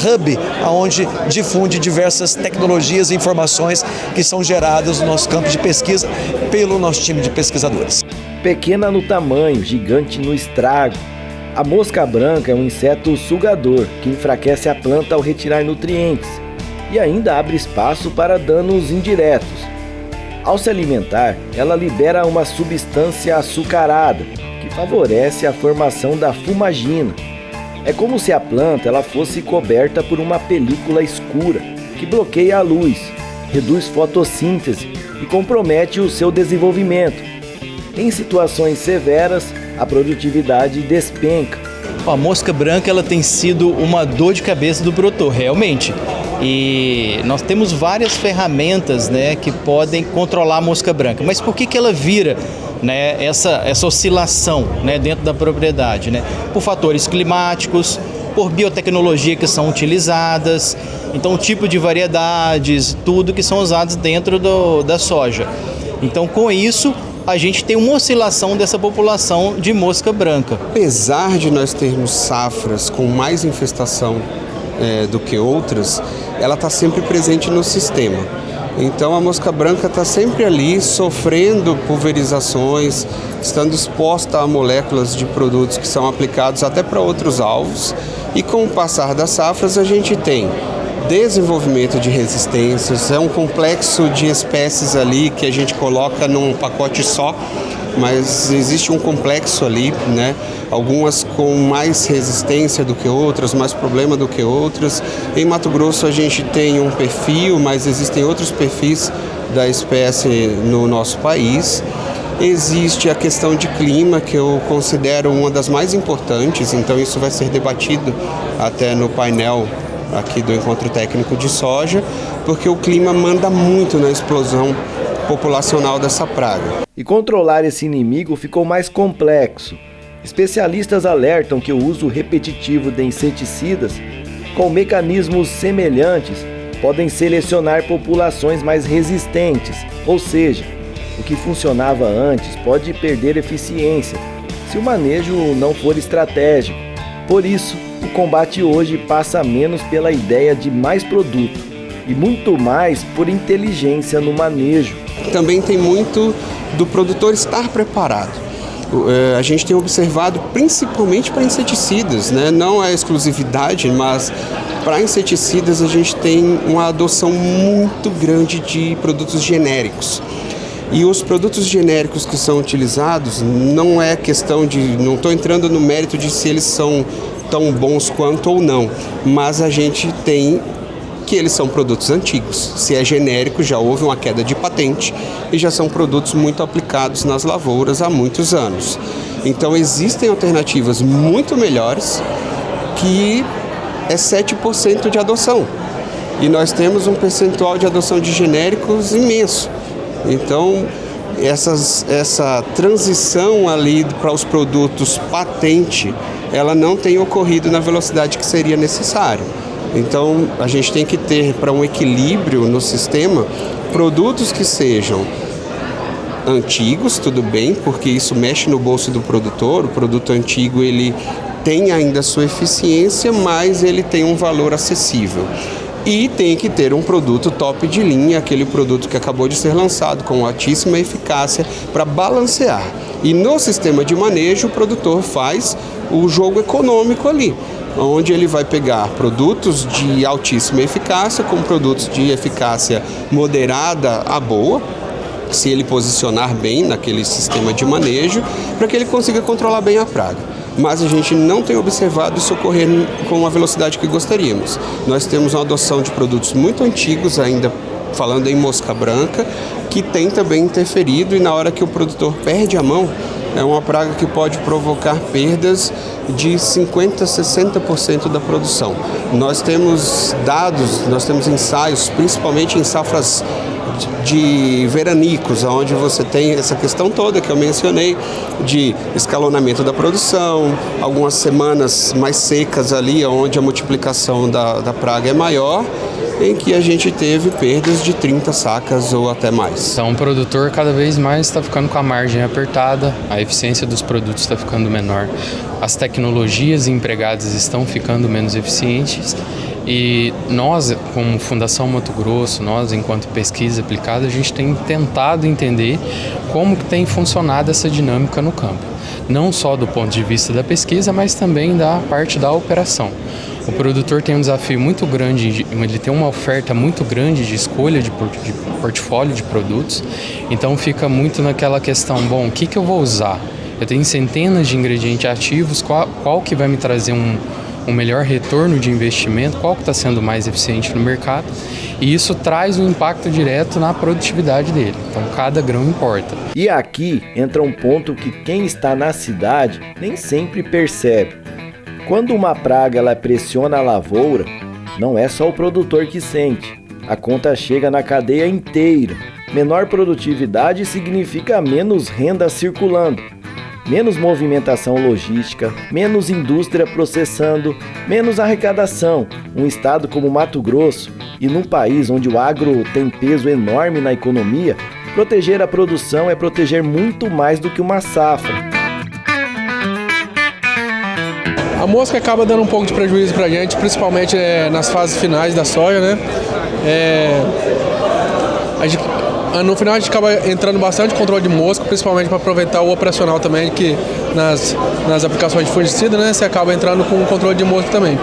hub onde difunde diversas tecnologias e informações que são geradas no nosso campo de pesquisa pelo nosso time de pesquisadores. Pequena no tamanho, gigante no estrago. A mosca branca é um inseto sugador que enfraquece a planta ao retirar nutrientes e ainda abre espaço para danos indiretos. Ao se alimentar, ela libera uma substância açucarada que favorece a formação da fumagina. É como se a planta ela fosse coberta por uma película escura que bloqueia a luz, reduz fotossíntese e compromete o seu desenvolvimento. Em situações severas, a produtividade despenca. A mosca branca ela tem sido uma dor de cabeça do produtor, realmente. E nós temos várias ferramentas, né, que podem controlar a mosca branca. Mas por que ela vira, né, essa oscilação, né, dentro da propriedade? Né? Por fatores climáticos, por biotecnologia que são utilizadas, então o tipo de variedades, tudo que são usados dentro da soja. Então com isso a gente tem uma oscilação dessa população de mosca branca. Apesar de nós termos safras com mais infestação do que outras, ela está sempre presente no sistema. Então a mosca branca está sempre ali, sofrendo pulverizações, estando exposta a moléculas de produtos que são aplicados até para outros alvos. E com o passar das safras a gente tem desenvolvimento de resistências, é um complexo de espécies ali que a gente coloca num pacote só, mas existe um complexo ali, né? Algumas com mais resistência do que outras, mais problema do que outras. Em Mato Grosso a gente tem um perfil, mas existem outros perfis da espécie no nosso país. Existe a questão de clima, que eu considero uma das mais importantes, então isso vai ser debatido até no painel aqui do Encontro Técnico de Soja, porque o clima manda muito na explosão populacional dessa praga. E controlar esse inimigo ficou mais complexo. Especialistas alertam que o uso repetitivo de inseticidas, com mecanismos semelhantes, podem selecionar populações mais resistentes, ou seja, o que funcionava antes pode perder eficiência se o manejo não for estratégico. Por isso, o combate hoje passa menos pela ideia de mais produto e muito mais por inteligência no manejo. Também tem muito do produtor estar preparado. A gente tem observado principalmente para inseticidas, né? Não é exclusividade, mas para inseticidas a gente tem uma adoção muito grande de produtos genéricos. E os produtos genéricos que são utilizados não é questão de... não estou entrando no mérito de se eles são tão bons quanto ou não, mas a gente tem que eles são produtos antigos. Se é genérico, já houve uma queda de patente e já são produtos muito aplicados nas lavouras há muitos anos. Então existem alternativas muito melhores que é 7% de adoção. E nós temos um percentual de adoção de genéricos imenso. Então, essa transição ali para os produtos patente, ela não tem ocorrido na velocidade que seria necessário. Então, a gente tem que ter, para um equilíbrio no sistema, produtos que sejam antigos, tudo bem, porque isso mexe no bolso do produtor. O produto antigo, ele tem ainda sua eficiência, mas ele tem um valor acessível. E tem que ter um produto top de linha, aquele produto que acabou de ser lançado com altíssima eficácia para balancear. E no sistema de manejo, o produtor faz o jogo econômico ali, onde ele vai pegar produtos de altíssima eficácia com produtos de eficácia moderada a boa, se ele posicionar bem naquele sistema de manejo, para que ele consiga controlar bem a praga. Mas a gente não tem observado isso ocorrer com a velocidade que gostaríamos. Nós temos uma adoção de produtos muito antigos ainda, falando em mosca branca, que tem também interferido, e na hora que o produtor perde a mão, é uma praga que pode provocar perdas de 50% a 60% da produção. Nós temos dados, nós temos ensaios, principalmente em safras de veranicos, onde você tem essa questão toda que eu mencionei, de escalonamento da produção, algumas semanas mais secas ali, onde a multiplicação da praga é maior, em que a gente teve perdas de 30 sacas ou até mais. Então o produtor cada vez mais está ficando com a margem apertada, a eficiência dos produtos está ficando menor, as tecnologias empregadas estão ficando menos eficientes. E nós, como Fundação Mato Grosso, nós enquanto pesquisa aplicada, a gente tem tentado entender como que tem funcionado essa dinâmica no campo. Não só do ponto de vista da pesquisa, mas também da parte da operação. O produtor tem um desafio muito grande, ele tem uma oferta muito grande de escolha de portfólio de produtos, então fica muito naquela questão, bom, o que eu vou usar? Eu tenho centenas de ingredientes ativos, qual que vai me trazer um melhor retorno de investimento, qual que está sendo mais eficiente no mercado, e isso traz um impacto direto na produtividade dele. Então, cada grão importa. E aqui entra um ponto que quem está na cidade nem sempre percebe. Quando uma praga ela pressiona a lavoura, não é só o produtor que sente. A conta chega na cadeia inteira. Menor produtividade significa menos renda circulando. Menos movimentação logística, menos indústria processando, menos arrecadação. Um estado como Mato Grosso e num país onde o agro tem peso enorme na economia, proteger a produção é proteger muito mais do que uma safra. A mosca acaba dando um pouco de prejuízo para a gente, principalmente nas fases finais da soja, né? no final a gente acaba entrando bastante em controle de mosca, principalmente para aproveitar o operacional também, que nas aplicações de fungicida, né, você acaba entrando com o controle de mosca também.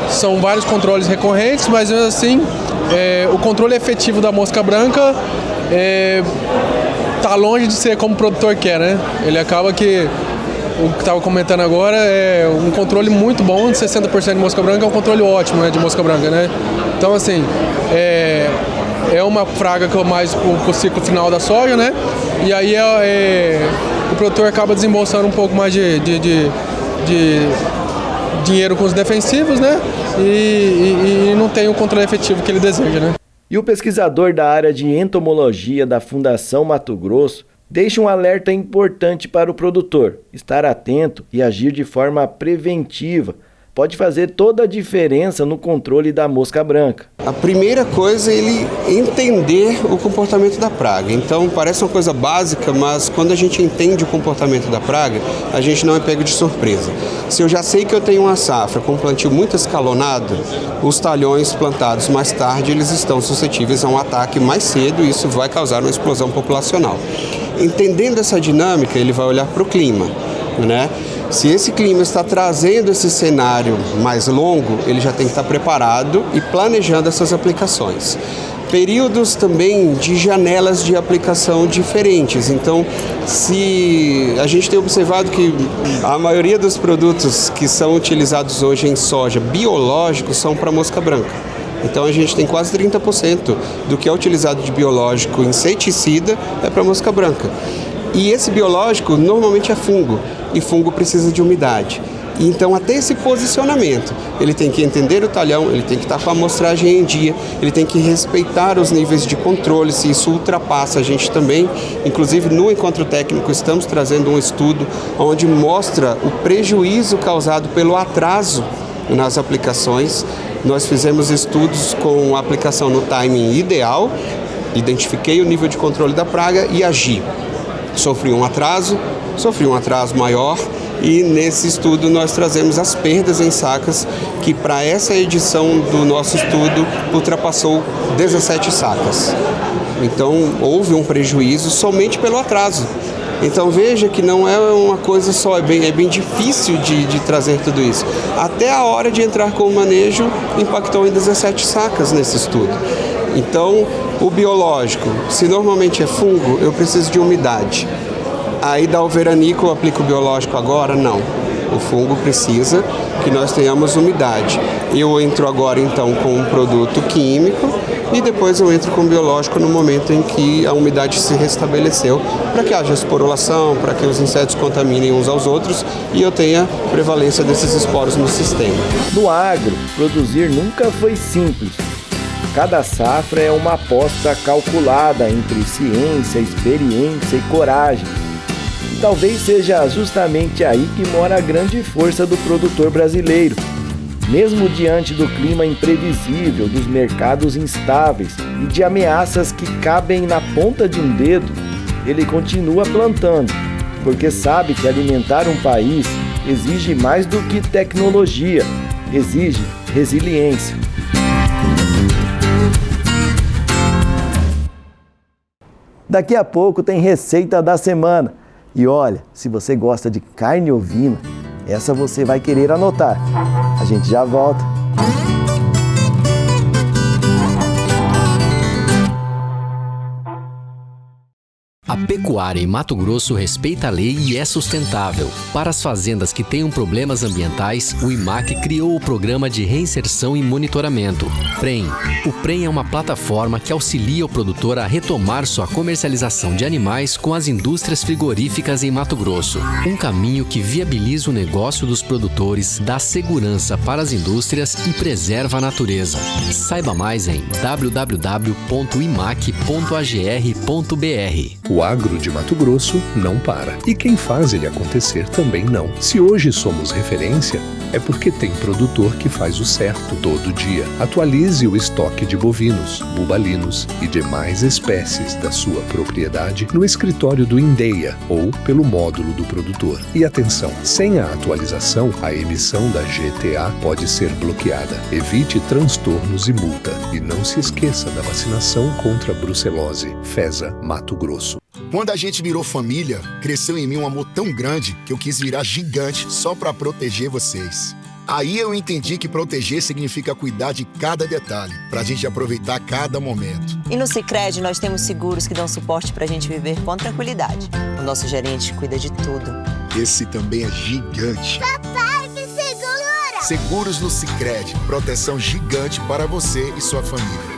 São vários controles recorrentes, mas mesmo assim o controle efetivo da mosca branca está longe de ser como o produtor quer, né? Ele acaba que o que estava comentando agora é um controle muito bom, de 60% de mosca branca é um controle ótimo, né, de mosca branca, né? Então, assim, é uma praga que é mais pro ciclo final da soja, né? E aí o produtor acaba desembolsando um pouco mais de dinheiro com os defensivos, né? E não tem o controle efetivo que ele deseja, né? E o pesquisador da área de entomologia da Fundação Mato Grosso deixa um alerta importante para o produtor. Estar atento e agir de forma preventiva pode fazer toda a diferença no controle da mosca branca. A primeira coisa é ele entender o comportamento da praga. Então parece uma coisa básica, mas quando a gente entende o comportamento da praga, a gente não é pego de surpresa. Se eu já sei que eu tenho uma safra com plantio muito escalonado, os talhões plantados mais tarde eles estão suscetíveis a um ataque mais cedo e isso vai causar uma explosão populacional. Entendendo essa dinâmica, ele vai olhar para o clima, né? Se esse clima está trazendo esse cenário mais longo, ele já tem que estar preparado e planejando essas aplicações. Períodos também de janelas de aplicação diferentes. Então, se a gente tem observado que a maioria dos produtos que são utilizados hoje em soja biológicos são para mosca branca. Então a gente tem quase 30% do que é utilizado de biológico inseticida é para mosca branca. E esse biológico normalmente é fungo, e fungo precisa de umidade. Então até esse posicionamento, ele tem que entender o talhão, ele tem que estar com a amostragem em dia, ele tem que respeitar os níveis de controle, se isso ultrapassa a gente também. Inclusive no encontro técnico estamos trazendo um estudo onde mostra o prejuízo causado pelo atraso nas aplicações. Nós fizemos estudos com a aplicação no timing ideal, identifiquei o nível de controle da praga e agi. Sofri um atraso maior e nesse estudo nós trazemos as perdas em sacas, que para essa edição do nosso estudo ultrapassou 17 sacas. Então houve um prejuízo somente pelo atraso. Então veja que não é uma coisa só, é bem difícil de trazer tudo isso. Até a hora de entrar com o manejo impactou em 17 sacas nesse estudo. Então o biológico, se normalmente é fungo, eu preciso de umidade. Aí dá o veranico, eu aplico o biológico agora? Não. O fungo precisa que nós tenhamos umidade. Eu entro agora então com um produto químico e depois eu entro com o biológico no momento em que a umidade se restabeleceu, para que haja esporulação, para que os insetos contaminem uns aos outros e eu tenha prevalência desses esporos no sistema. No agro, produzir nunca foi simples. Cada safra é uma aposta calculada entre ciência, experiência e coragem. Talvez seja justamente aí que mora a grande força do produtor brasileiro. Mesmo diante do clima imprevisível, dos mercados instáveis e de ameaças que cabem na ponta de um dedo, ele continua plantando, porque sabe que alimentar um país exige mais do que tecnologia, exige resiliência. Daqui a pouco tem receita da semana. E olha, se você gosta de carne ovina, essa você vai querer anotar. A gente já volta. A pecuária em Mato Grosso respeita a lei e é sustentável. Para as fazendas que tenham problemas ambientais, o IMAC criou o Programa de Reinserção e Monitoramento, PREM. O PREM é uma plataforma que auxilia o produtor a retomar sua comercialização de animais com as indústrias frigoríficas em Mato Grosso. Um caminho que viabiliza o negócio dos produtores, dá segurança para as indústrias e preserva a natureza. Saiba mais em www.imac.agr.br. O O agro de Mato Grosso não para. E quem faz ele acontecer também não. Se hoje somos referência, é porque tem produtor que faz o certo todo dia. Atualize o estoque de bovinos, bubalinos e demais espécies da sua propriedade no escritório do INDEA ou pelo módulo do produtor. E atenção, sem a atualização, a emissão da GTA pode ser bloqueada. Evite transtornos e multa. E não se esqueça da vacinação contra a brucelose. FESA, Mato Grosso. Quando a gente virou família, cresceu em mim um amor tão grande que eu quis virar gigante só pra proteger vocês. Aí eu entendi que proteger significa cuidar de cada detalhe, pra gente aproveitar cada momento. E no Sicredi nós temos seguros que dão suporte pra gente viver com tranquilidade. O nosso gerente cuida de tudo. Esse também é gigante. Papai, que segura! Seguros no Sicredi, proteção gigante para você e sua família.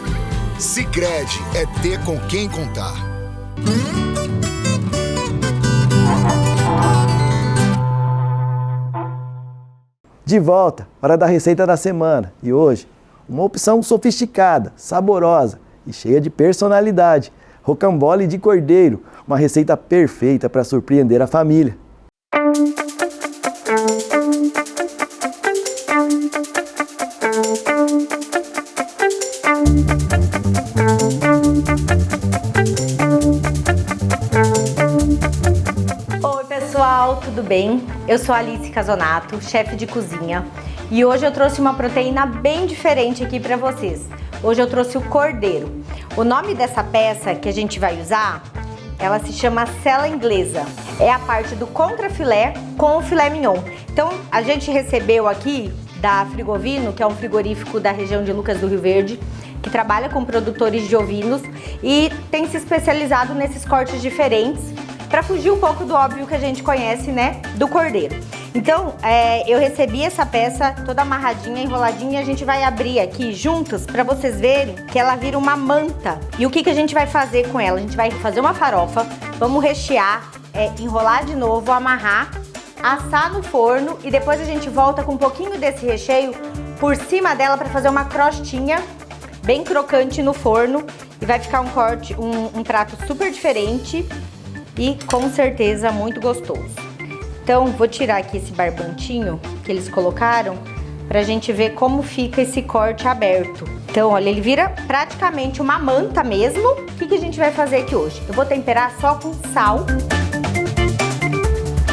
Sicredi é ter com quem contar. De volta, hora da receita da semana. E hoje, uma opção sofisticada, saborosa e cheia de personalidade. Rocambole de cordeiro, uma receita perfeita para surpreender a família. Oi pessoal, tudo bem? Eu sou Alice Casonato, chefe de cozinha, e hoje eu trouxe uma proteína bem diferente aqui para vocês. Hoje eu trouxe o cordeiro. O nome dessa peça que a gente vai usar, ela se chama sela inglesa. É a parte do contrafilé com o filé mignon. Então a gente recebeu aqui da Frigovino, que é um frigorífico da região de Lucas do Rio Verde, que trabalha com produtores de ovinos e tem se especializado nesses cortes diferentes para fugir um pouco do óbvio que a gente conhece, né, do cordeiro. Então, eu recebi essa peça toda amarradinha, enroladinha, e a gente vai abrir aqui juntos para vocês verem que ela vira uma manta. E o que a gente vai fazer com ela? A gente vai fazer uma farofa, vamos rechear, enrolar de novo, amarrar, assar no forno e depois a gente volta com um pouquinho desse recheio por cima dela para fazer uma crostinha bem crocante no forno e vai ficar um prato super diferente e com certeza muito gostoso. Então vou tirar aqui esse barbantinho que eles colocaram pra gente ver como fica esse corte aberto. Então olha, ele vira praticamente uma manta mesmo. O que a gente vai fazer aqui hoje? Eu vou temperar só com sal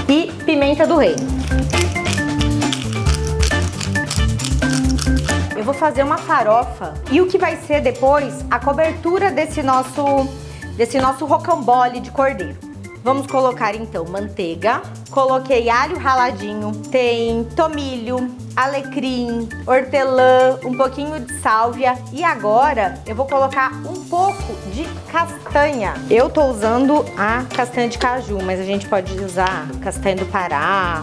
e pimenta do reino. Eu vou fazer uma farofa e o que vai ser depois a cobertura desse nosso rocambole de cordeiro. Vamos colocar então manteiga, coloquei alho raladinho, tem tomilho, alecrim, hortelã, um pouquinho de sálvia e agora eu vou colocar um pouco de castanha. Eu tô usando a castanha de caju, mas a gente pode usar castanha do Pará,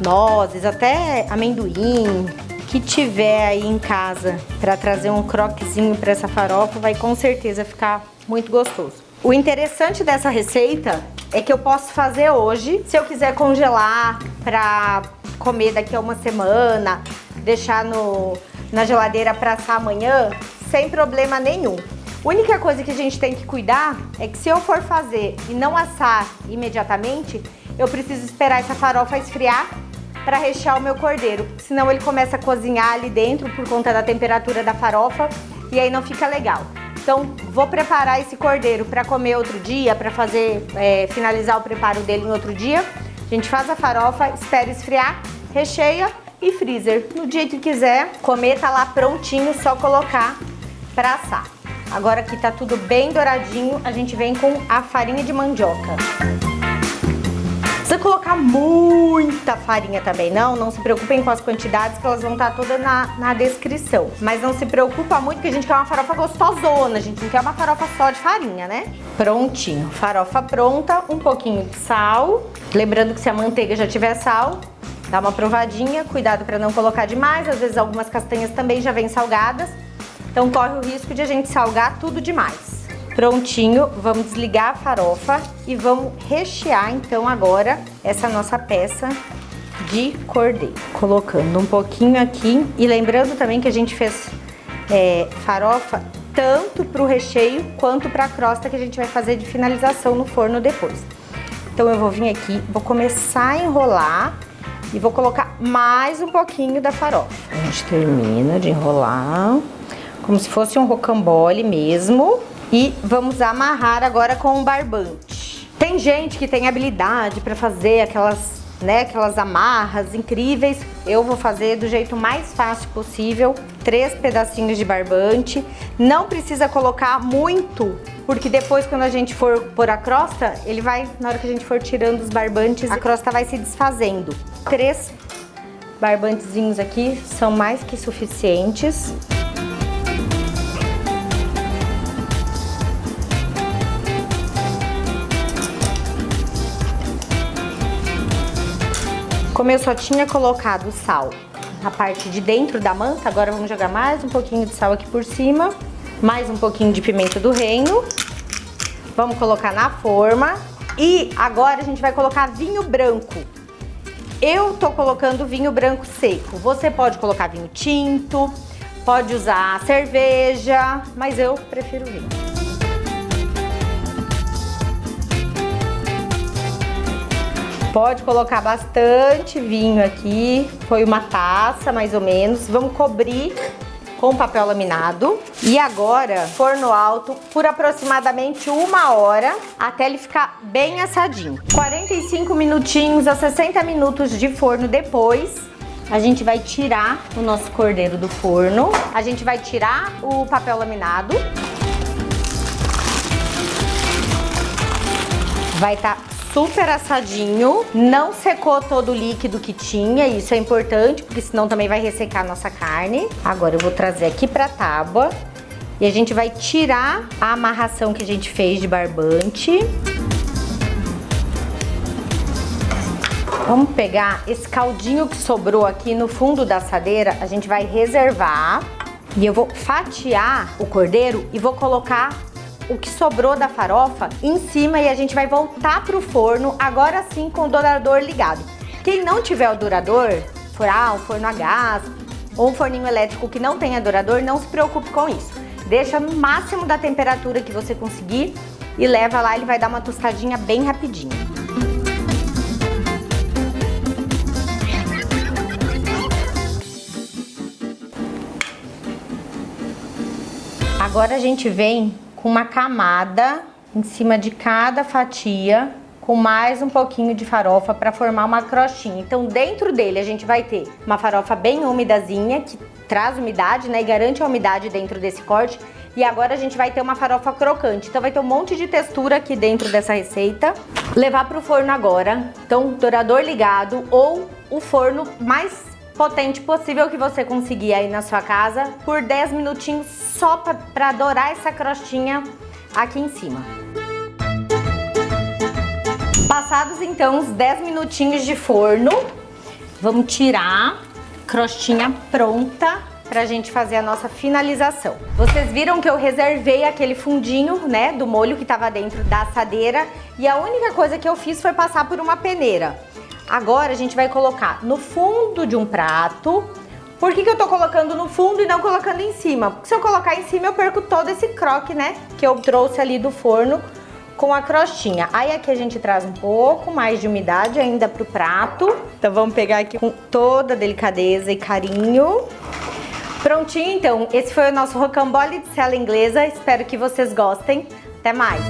nozes, até amendoim, que tiver aí em casa para trazer um croquezinho para essa farofa, vai com certeza ficar muito gostoso. O interessante dessa receita é que eu posso fazer hoje, se eu quiser congelar para comer daqui a uma semana, deixar na geladeira para assar amanhã, sem problema nenhum. A única coisa que a gente tem que cuidar é que se eu for fazer e não assar imediatamente, eu preciso esperar essa farofa esfriar para rechear o meu cordeiro, senão ele começa a cozinhar ali dentro por conta da temperatura da farofa e aí não fica legal. Então, vou preparar esse cordeiro para comer outro dia, para fazer, finalizar o preparo dele em outro dia. A gente faz a farofa, espera esfriar, recheia e freezer. No dia que quiser comer, tá lá prontinho, só colocar para assar. Agora que tá tudo bem douradinho, a gente vem com a farinha de mandioca. Não precisa colocar muita farinha também, não se preocupem com as quantidades que elas vão estar todas na descrição. Mas não se preocupa muito que a gente quer uma farofa gostosona, a gente não quer uma farofa só de farinha, né? Prontinho, farofa pronta, um pouquinho de sal. Lembrando que se a manteiga já tiver sal, dá uma provadinha, cuidado para não colocar demais, às vezes algumas castanhas também já vêm salgadas. Então corre o risco de a gente salgar tudo demais. Prontinho, vamos desligar a farofa e vamos rechear então agora essa nossa peça de cordeiro. Colocando um pouquinho aqui e lembrando também que a gente fez farofa tanto para o recheio quanto para a crosta que a gente vai fazer de finalização no forno depois. Então eu vou vir aqui, vou começar a enrolar e vou colocar mais um pouquinho da farofa. A gente termina de enrolar, como se fosse um rocambole mesmo. E vamos amarrar agora com um barbante. Tem gente que tem habilidade para fazer aquelas amarras incríveis. Eu vou fazer do jeito mais fácil possível, 3 pedacinhos de barbante. Não precisa colocar muito, porque depois quando a gente for pôr a crosta, na hora que a gente for tirando os barbantes, a crosta vai se desfazendo. 3 barbantezinhos aqui são mais que suficientes. Como eu só tinha colocado sal na parte de dentro da manta, agora vamos jogar mais um pouquinho de sal aqui por cima, mais um pouquinho de pimenta do reino. Vamos colocar na forma e agora a gente vai colocar vinho branco. Eu tô colocando vinho branco seco. Você pode colocar vinho tinto, pode usar cerveja, mas eu prefiro vinho. Pode colocar bastante vinho aqui, foi uma taça mais ou menos. Vamos cobrir com papel laminado. E agora, forno alto por aproximadamente 1 hora, até ele ficar bem assadinho. 45 minutinhos a 60 minutos de forno depois, a gente vai tirar o nosso cordeiro do forno. A gente vai tirar o papel laminado. Vai estar super assadinho, não secou todo o líquido que tinha, isso é importante, porque senão também vai ressecar a nossa carne. Agora eu vou trazer aqui pra tábua e a gente vai tirar a amarração que a gente fez de barbante. Vamos pegar esse caldinho que sobrou aqui no fundo da assadeira, a gente vai reservar e eu vou fatiar o cordeiro e vou colocar o que sobrou da farofa em cima e a gente vai voltar pro forno, agora sim com o dourador ligado. Quem não tiver o dourador, for um forno a gás ou um forninho elétrico que não tenha dourador, não se preocupe com isso. Deixa no máximo da temperatura que você conseguir e leva lá, ele vai dar uma tostadinha bem rapidinho. Agora a gente vem com uma camada em cima de cada fatia, com mais um pouquinho de farofa para formar uma crostinha. Então dentro dele a gente vai ter uma farofa bem umidazinha, que traz umidade, né, e garante a umidade dentro desse corte. E agora a gente vai ter uma farofa crocante, então vai ter um monte de textura aqui dentro dessa receita. Levar para o forno agora, então dourador ligado ou o forno mais potente possível que você conseguir aí na sua casa, por 10 minutinhos só para dourar essa crostinha aqui em cima. Passados então os 10 minutinhos de forno, vamos tirar, crostinha pronta pra gente fazer a nossa finalização. Vocês viram que eu reservei aquele fundinho, né, do molho que tava dentro da assadeira e a única coisa que eu fiz foi passar por uma peneira. Agora a gente vai colocar no fundo de um prato. Por que eu tô colocando no fundo e não colocando em cima? Porque se eu colocar em cima eu perco todo esse croque, né, que eu trouxe ali do forno com a crostinha. Aí aqui a gente traz um pouco mais de umidade ainda pro prato. Então vamos pegar aqui com toda delicadeza e carinho. Prontinho então, esse foi o nosso rocambole de sela inglesa. Espero que vocês gostem. Até mais!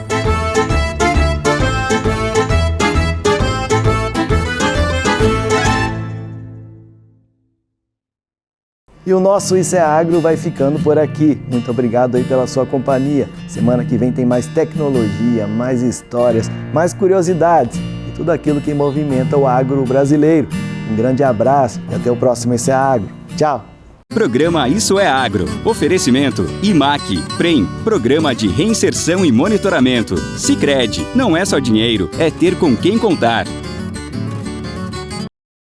E o nosso Isso é Agro vai ficando por aqui. Muito obrigado aí pela sua companhia. Semana que vem tem mais tecnologia, mais histórias, mais curiosidades e tudo aquilo que movimenta o agro brasileiro. Um grande abraço e até o próximo Isso é Agro. Tchau! Programa Isso é Agro. Oferecimento IMAC, PREM, Programa de Reinserção e Monitoramento. Sicredi, não é só dinheiro, é ter com quem contar.